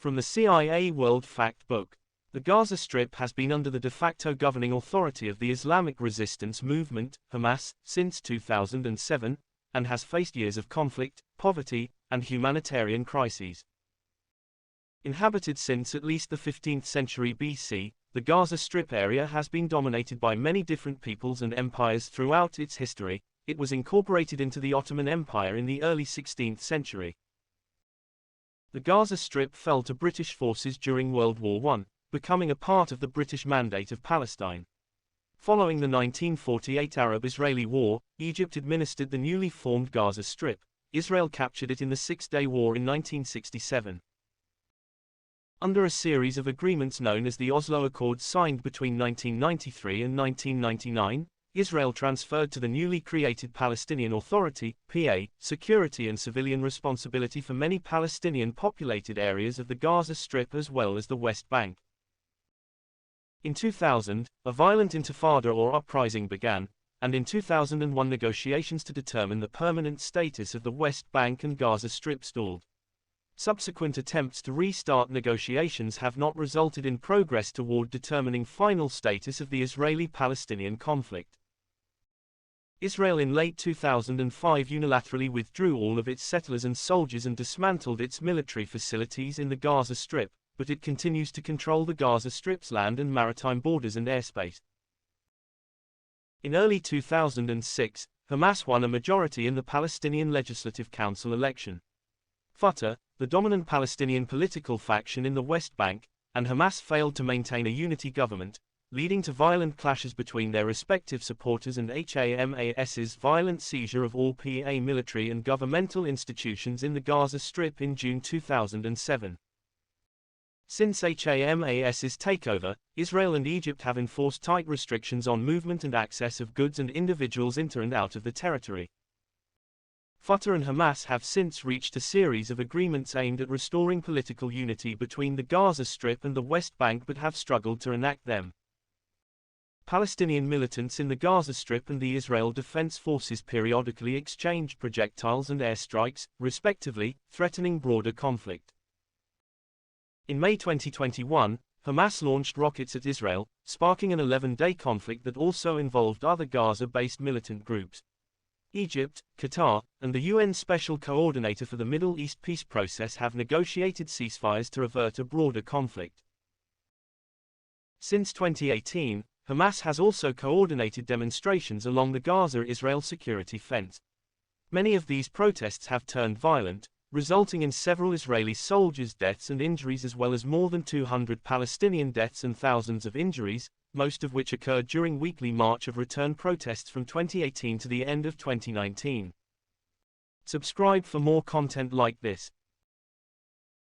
From the CIA World Factbook. The Gaza Strip has been under the de facto governing authority of the Islamic resistance movement, Hamas, since 2007, and has faced years of conflict, poverty, and humanitarian crises. Inhabited since at least the 15th century BC, the Gaza Strip area has been dominated by many different peoples and empires throughout its history. It was incorporated into the Ottoman Empire in the early 16th century. The Gaza Strip fell to British forces during World War I, becoming a part of the British Mandate of Palestine. Following the 1948 Arab-Israeli War, Egypt administered the newly formed Gaza Strip. Israel captured it in the Six-Day War in 1967. Under a series of agreements known as the Oslo Accords signed between 1993 and 1999, Israel transferred to the newly created Palestinian Authority, PA, security and civilian responsibility for many Palestinian-populated areas of the Gaza Strip as well as the West Bank. In 2000, a violent intifada or uprising began, and in 2001 negotiations to determine the permanent status of the West Bank and Gaza Strip stalled. Subsequent attempts to restart negotiations have not resulted in progress toward determining final status of the Israeli-Palestinian conflict. Israel in late 2005 unilaterally withdrew all of its settlers and soldiers and dismantled its military facilities in the Gaza Strip, but it continues to control the Gaza Strip's land and maritime borders and airspace. In early 2006, Hamas won a majority in the Palestinian Legislative Council election. Fatah, the dominant Palestinian political faction in the West Bank, and Hamas failed to maintain a unity government, leading to violent clashes between their respective supporters and Hamas's violent seizure of all PA military and governmental institutions in the Gaza Strip in June 2007. Since Hamas's takeover, Israel and Egypt have enforced tight restrictions on movement and access of goods and individuals into and out of the territory. Fatah and Hamas have since reached a series of agreements aimed at restoring political unity between the Gaza Strip and the West Bank but have struggled to enact them. Palestinian militants in the Gaza Strip and the Israel Defense Forces periodically exchange projectiles and airstrikes, respectively, threatening broader conflict. In May 2021, Hamas launched rockets at Israel, sparking an 11-day conflict that also involved other Gaza-based militant groups. Egypt, Qatar, and the UN Special Coordinator for the Middle East peace process have negotiated ceasefires to avert a broader conflict. Since 2018, Hamas has also coordinated demonstrations along the Gaza-Israel security fence. Many of these protests have turned violent, resulting in several Israeli soldiers' deaths and injuries as well as more than 200 Palestinian deaths and thousands of injuries, most of which occurred during weekly March of Return protests from 2018 to the end of 2019. Subscribe for more content like this.